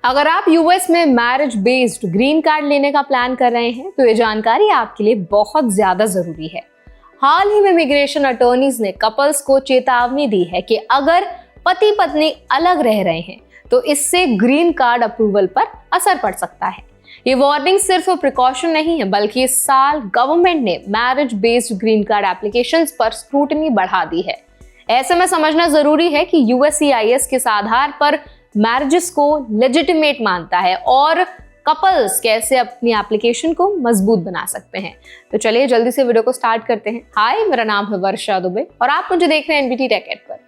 अगर आप यूएस में मैरिज बेस्ड ग्रीन कार्ड लेने का प्लान कर रहे हैं तो ये जानकारी आपके लिए बहुत ज्यादा जरूरी है। हाल ही में इमिग्रेशन अटॉर्नीज ने कपल्स को चेतावनी दी है कि अगर पति पत्नी अलग रह रहे हैं तो इससे ग्रीन कार्ड अप्रूवल पर असर पड़ सकता है। ये वार्निंग सिर्फ प्रिकॉशन नहीं है, बल्कि इस साल गवर्नमेंट ने marriage based green card applications पर स्क्रूटनी बढ़ा दी है। ऐसे में समझना जरूरी है कि यूएससीआईएस किस आधार पर मैरिजेस को लेजिटिमेट मानता है और कपल्स कैसे अपनी एप्लीकेशन को मजबूत बना सकते हैं। तो चलिए जल्दी से वीडियो को स्टार्ट करते हैं। हाय, मेरा नाम है वर्षा दुबे और आप मुझे देख रहे हैं एनबीटी टेक एड पर।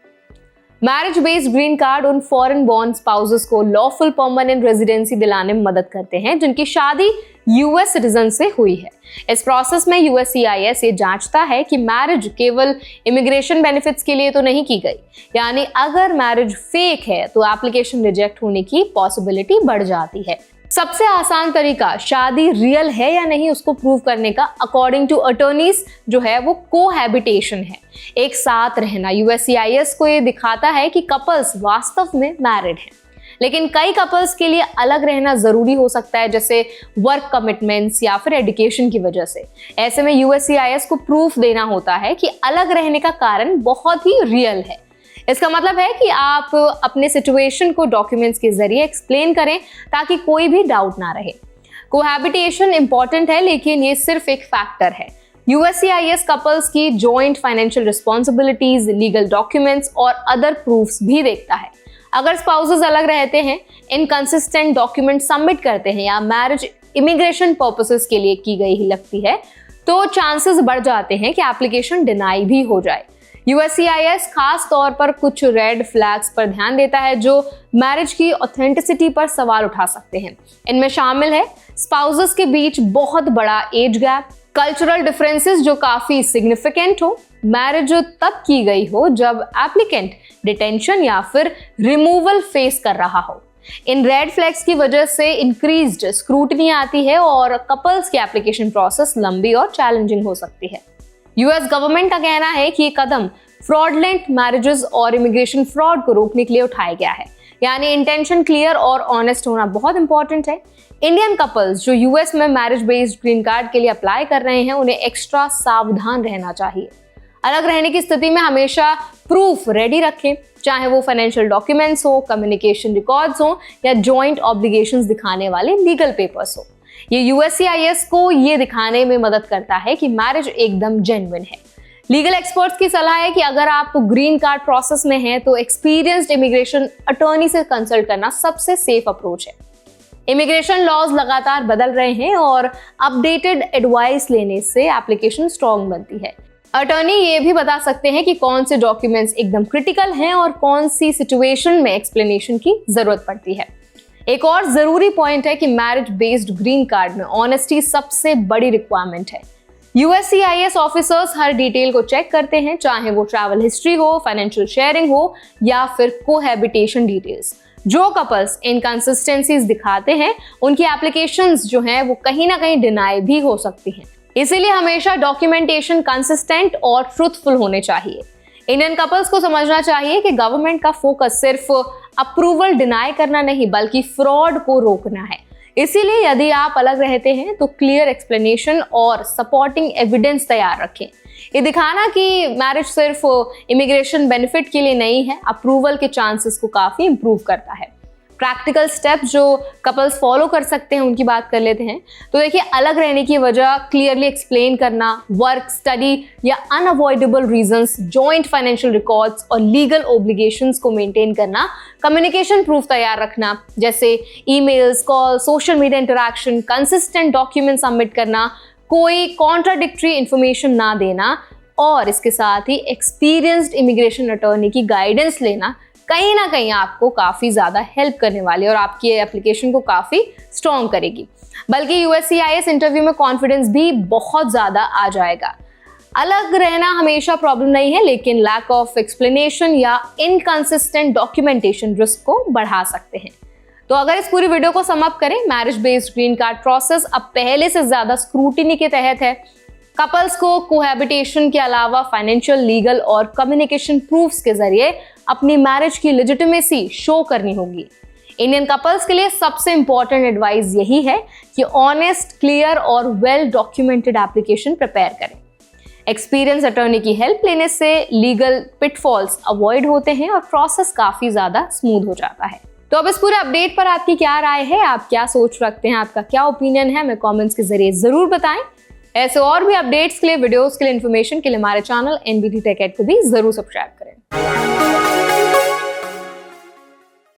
मैरिज बेस्ड ग्रीन कार्ड उन फॉरेन बॉर्न स्पाउसेस को लॉफुल परमानेंट रेजिडेंसी दिलाने में मदद करते हैं जिनकी शादी यूएस सिटीजन से हुई है। इस प्रोसेस में यूएससीआईएस ये जांचता है कि मैरिज केवल इमिग्रेशन बेनिफिट्स के लिए तो नहीं की गई, यानी अगर मैरिज फेक है तो एप्लीकेशन रिजेक्ट होने की पॉसिबिलिटी बढ़ जाती है। सबसे आसान तरीका शादी रियल है या नहीं उसको प्रूव करने का अकॉर्डिंग टू अटॉर्नीज जो है वो कोहैबिटेशन है, एक साथ रहना। यूएससीआईएस को ये दिखाता है कि कपल्स वास्तव में मैरिड हैं, लेकिन कई कपल्स के लिए अलग रहना जरूरी हो सकता है, जैसे वर्क कमिटमेंट्स या फिर एजुकेशन की वजह से। ऐसे में यूएससीआईएस को प्रूफ देना होता है कि अलग रहने का कारण बहुत ही रियल है। इसका मतलब है कि आप अपने सिचुएशन को डॉक्यूमेंट्स के जरिए एक्सप्लेन करें ताकि कोई भी डाउट ना रहे। कोहैबिटेशन इंपॉर्टेंट है, लेकिन ये सिर्फ एक फैक्टर है। यूएससीआईएस कपल्स की joint financial responsibilities, legal documents और अदर प्रूफ्स भी देखता है। अगर स्पाउसेस अलग रहते हैं, इनकंसिस्टेंट डॉक्यूमेंट सबमिट करते हैं या मैरिज इमिग्रेशन पर्पसेस के लिए की गई ही लगती है तो चांसेस बढ़ जाते हैं कि एप्लीकेशन डिनाई भी हो जाए। यूएससीआईएस खास तौर पर कुछ रेड फ्लैग्स पर ध्यान देता है जो मैरिज की ऑथेंटिसिटी पर सवाल उठा सकते हैं। इनमें शामिल है स्पाउसेस के बीच बहुत बड़ा एज गैप, कल्चरल डिफरेंसेस जो काफी सिग्निफिकेंट हो, मैरिज तब की गई हो जब एप्लीकेंट डिटेंशन या फिर रिमूवल फेस कर रहा हो। इन रेड फ्लैग्स की वजह से इंक्रीज्ड स्क्रूटनी आती है और कपल्स की एप्लीकेशन प्रोसेस लंबी और चैलेंजिंग हो सकती है। यूएस गवर्नमेंट का कहना है कि ये कदम फ्रॉडलेंट मैरिजेस और इमिग्रेशन फ्रॉड को रोकने के लिए उठाया गया है, यानी इंटेंशन क्लियर और ऑनेस्ट होना बहुत इंपॉर्टेंट है। इंडियन कपल्स जो यूएस में मैरिज बेस्ड ग्रीन कार्ड के लिए अप्लाई कर रहे हैं उन्हें एक्स्ट्रा सावधान रहना चाहिए। अलग रहने की स्थिति में हमेशा प्रूफ रेडी रखें, चाहे वो फाइनेंशियल डॉक्यूमेंट्स हो, कम्युनिकेशन रिकॉर्ड्स हो या जॉइंट ऑब्लिगेशंस दिखाने वाले लीगल पेपर्स हो। ये यूएससीआईएस को ये दिखाने में मदद करता है कि मैरिज एकदम जेन्युइन है। लीगल एक्सपर्ट्स की सलाह है कि अगर आप ग्रीन कार्ड प्रोसेस में हैं तो एक्सपीरियंस्ड इमिग्रेशन अटॉर्नी से कंसल्ट करना सबसे सेफ अप्रोच है। इमिग्रेशन लॉज लगातार बदल रहे हैं और अपडेटेड एडवाइस लेने से एप्लीकेशन स्ट्रॉन्ग बनती है। अटॉर्नी ये भी बता सकते हैं कि कौन से डॉक्यूमेंट्स एकदम क्रिटिकल हैं और कौन सी सिचुएशन में एक्सप्लेनेशन की जरूरत पड़ती है। एक और जरूरी पॉइंट है कि मैरिज बेस्ड ग्रीन कार्ड में ऑनेस्टी सबसे बड़ी रिक्वायरमेंट है। यूएससीआईएस ऑफिसर्स हर डिटेल को चेक करते हैं, चाहे वो ट्रैवल हिस्ट्री हो, फाइनेंशियल शेयरिंग हो या फिर कोहैबिटेशन डिटेल्स। जो कपल्स इनकंसिस्टेंसीज दिखाते हैं उनकी एप्लीकेशंस जो हैं वो कहीं ना कहीं डिनाई भी हो सकती हैं। इसीलिए हमेशा डॉक्यूमेंटेशन कंसिस्टेंट और ट्रूथफुल होने चाहिए। इंडियन कपल्स को समझना चाहिए कि गवर्नमेंट का फोकस सिर्फ अप्रूवल डिनाई करना नहीं बल्कि फ्रॉड को रोकना है। इसीलिए यदि आप अलग रहते हैं तो क्लियर एक्सप्लेनेशन और सपोर्टिंग एविडेंस तैयार रखें। ये दिखाना कि मैरिज सिर्फ इमिग्रेशन बेनिफिट के लिए नहीं है, अप्रूवल के चांसेस को काफी इंप्रूव करता है। प्रैक्टिकल स्टेप्स जो कपल्स फॉलो कर सकते हैं उनकी बात कर लेते हैं। तो देखिए, अलग रहने की वजह क्लियरली एक्सप्लेन करना, वर्क, स्टडी या unavoidable reasons, joint financial records और लीगल ऑब्लिगेशंस को मेंटेन करना, कम्युनिकेशन प्रूफ तैयार रखना जैसे emails, call, social media interaction, consistent document submit करना, कोई कॉन्ट्राडिक्टरी इंफॉर्मेशन ना देना और इसके साथ ही एक्सपीरियंस्ड इमिग्रेशन अटॉर्नी की गाइडेंस लेना कहीं ना कहीं आपको काफी ज्यादा हेल्प करने वाली है और आपकी एप्लीकेशन को काफी स्ट्रॉन्ग करेगी। बल्कि यूएससीआईएस इंटरव्यू में कॉन्फिडेंस भी बहुत ज्यादा आ जाएगा। अलग रहना हमेशा प्रॉब्लम नहीं है, लेकिन लैक ऑफ एक्सप्लेनेशन या इनकंसिस्टेंट डॉक्यूमेंटेशन रिस्क को बढ़ा सकते हैं। तो अगर इस पूरी वीडियो को सम अप करें, marriage based green card process अब पहले से ज्यादा स्क्रूटिनी के तहत है। कपल्स को कोहैबिटेशन के अलावा फाइनेंशियल, लीगल और कम्युनिकेशन प्रूफ्स के जरिए अपनी मैरिज की लेजिटिमेसी शो करनी होगी। इंडियन कपल्स के लिए सबसे इंपॉर्टेंट एडवाइस यही है कि ऑनेस्ट, क्लियर और वेल डॉक्यूमेंटेड एप्लीकेशन प्रिपेयर करें। एक्सपीरियंस अटॉर्नी की हेल्प लेने से लीगल पिटफॉल्स अवॉइड होते हैं और प्रोसेस काफी ज्यादा स्मूथ हो जाता है। तो अब इस पूरे अपडेट पर आपकी क्या राय है, आप क्या सोच रखते हैं, आपका क्या ओपिनियन है, हमें कमेंट्स के जरिए जरूर बताएं। ऐसे और भी अपडेट्स के लिए, वीडियोस के लिए, इन्फॉर्मेशन के लिए हमारे चैनल NBT Tech Ed को भी जरूर सब्सक्राइब करें।